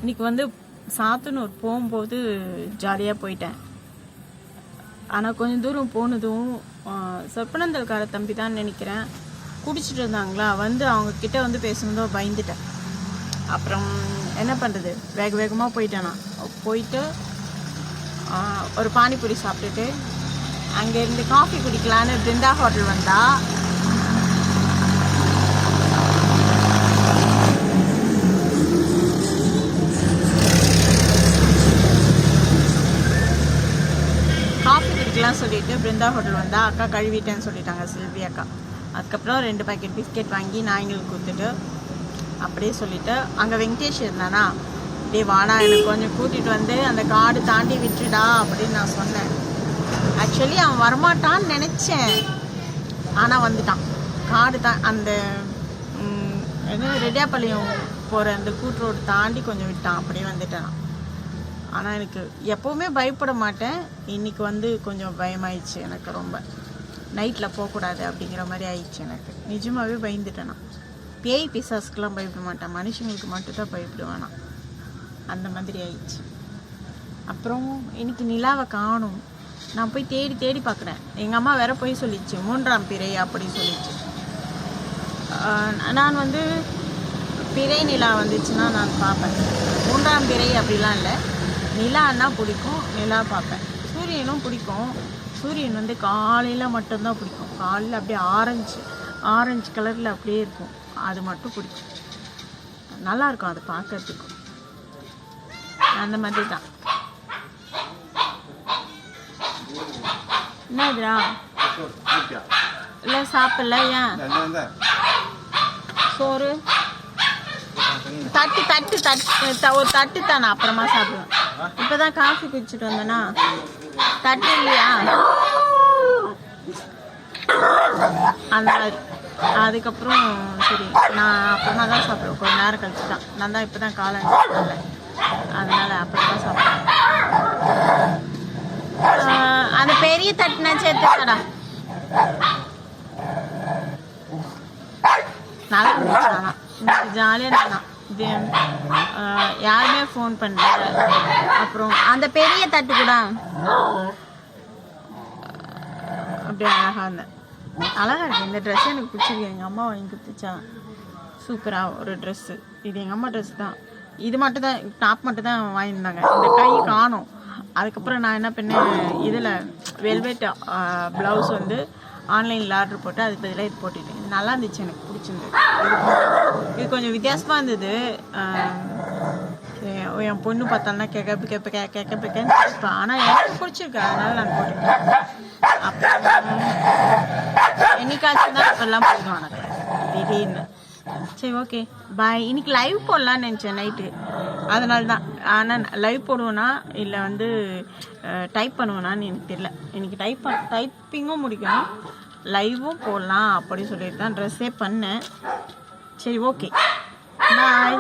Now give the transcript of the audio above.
இன்னைக்கு வந்து சாத்தனூர் போகும்போது ஜாலியாக போயிட்டேன். ஆனால் கொஞ்சம் தூரம் போனதும் சொப்பனந்தல்கார தம்பி தான் நினைக்கிறேன் குடிச்சிட்டு இருந்தாங்களா, வந்து அவங்க கிட்ட வந்து பேசுனதோ பயந்துட்டேன். அப்புறம் என்ன பண்ணுறது, வேக வேகமாக போயிட்டேன். நான் போயிட்டு ஒரு பானிபூரி சாப்பிட்டுட்டு அங்கேருந்து காஃபி குடிக்கலான்னு பிருந்தா ஹோட்டல் வந்தா காஃபி குடிக்கலாம் சொல்லிட்டு பிருந்தா ஹோட்டல் வந்தா அக்கா கழுவிட்டேன்னு சொல்லிட்டாங்க செல்வி அக்கா. அதுக்கப்புறம் 2 பாக்கெட் பிஸ்கெட் வாங்கி நான் எங்களுக்கு கொடுத்துட்டு அப்படியே சொல்லிவிட்டு அங்கே வெங்கடேஷ் இருந்தானா, டே வாடா எனக்கு கொஞ்சம் கூட்டிகிட்டு வந்து அந்த காடு தாண்டி விட்டுடா அப்படின்னு நான் சொன்னேன். ஆக்சுவலி அவன் வரமாட்டான்னு நினச்சேன், ஆனால் வந்துட்டான். காடு அந்த ரெட்டியாப்பாளையம் போகிற அந்த கூட்டு ரோடு தாண்டி கொஞ்சம் விட்டான், அப்படியே வந்துட்டான். ஆனால் எனக்கு எப்போவுமே பயப்பட மாட்டேன், இன்றைக்கி வந்து கொஞ்சம் பயமாயிடுச்சு எனக்கு. ரொம்ப நைட்டில் போகக்கூடாது அப்படிங்கிற மாதிரி ஆயிடுச்சு எனக்கு. நிஜமாகவே பயந்துட்டேன் நான். பேய் பிசாஸ்க்கெலாம் பயப்பட மாட்டேன், மனுஷங்களுக்கு மட்டும்தான் பயப்படுவேன் நான். அந்த மாதிரி ஆயிடுச்சு. அப்புறம் இன்னைக்கு நிலாவை காணும். நான் போய் தேடி தேடி பார்க்குறேன். எங்கள் அம்மா வேற போய் சொல்லிச்சு 3ஆம் பிறை அப்படி சொல்லிச்சு. நான் வந்து பிறை நிலா வந்துச்சுன்னா நான் பார்ப்பேன். 3ஆம் பிறை அப்படிலாம் இல்லை, நிலான்னா பிடிக்கும், நிலா பார்ப்பேன். சூரியனும் பிடிக்கும். சூரியன் வந்து காலையில் மட்டும்தான் பிடிக்கும். காலையில் அப்படியே ஆரஞ்சு கலரில் அப்படியே இருக்கும், அது மட்டும் பிடிக்கும். நல்லாயிருக்கும் அது பார்க்கறதுக்கும். அந்த மாதிரி தான். என்னதுடா இல்லை சாப்பிடல? ஏன் சோறு ஒரு தட்டு தானே, அப்புறமா சாப்பிடுவேன். இப்போதான் காஃபி குடிச்சிட்டு வந்தேன்னா தட்டு இல்லையா, அந்த மாதிரி. அதுக்கப்புறம் சரி நான் அப்புறமா தான் சாப்பிடுவேன், கொஞ்சம் நேரம் கழிச்சு தான். நான் தான் இப்போ தான் காலை சாப்பிடல, அதனால அப்புறம் தான் சாப்பிடுவேன். அந்த பெரிய தட்டுனா சேர்த்துக்கடா. நல்லா இருந்துச்சு. ஆனால் இன்னைக்கு ஜாலியாக இருந்தான். இது யாருமே ஃபோன் பண்ணல. அப்புறம் அந்த பெரிய தட்டு கூட அப்படியே அழகாக இருந்தேன். அழகாக இருக்கு இந்த ட்ரெஸ், எனக்கு பிடிச்சிருக்கு. எங்கள் அம்மா வாங்கி கொடுத்துச்சா, சூப்பராக ஒரு ட்ரெஸ்ஸு. இது எங்கள் அம்மா ட்ரெஸ் தான். இது மட்டும் தான், டாப் மட்டும் தான் வாங்கியிருந்தாங்க. இந்த கை காணும். அதுக்கப்புறம் நான் என்ன பண்ணேன், இதில் வெல்வெட் ப்ளவுஸ் வந்து ஆன்லைனில் ஆர்டர் போட்டு அதுக்கு பதிலாக இது போட்டுட்டேன். இது நல்லா இருந்துச்சு, எனக்கு பிடிச்சிருந்தது. இது கொஞ்சம் வித்தியாசமாக இருந்தது. என் பொண்ணு பார்த்தாலும் கேட்கன்னு கேட்பான், ஆனால் எனக்கு பிடிச்சிருக்கு, அதனால நான் போட்டுட்டேன். அப்புறம் என்னைக்காச்சும் தான் இப்பெல்லாம் போடுவோம் எனக்கு திடீர்னு. சரி ஓகே பாய். இன்னைக்கு லைவ் போடலான்னு நினச்சேன் நைட்டு, அதனால தான். ஆனால் லைவ் போடுவேனா இல்லை வந்து டைப் பண்ணுவேனான்னு எனக்கு தெரியல. இன்னைக்கு டைப்பிங்கும் முடிக்கணும், லைவும் போடலாம் அப்படி சொல்லிட்டு தான் ட்ரெஸ்ஸே பண்ணேன். சரி ஓகே பாய்.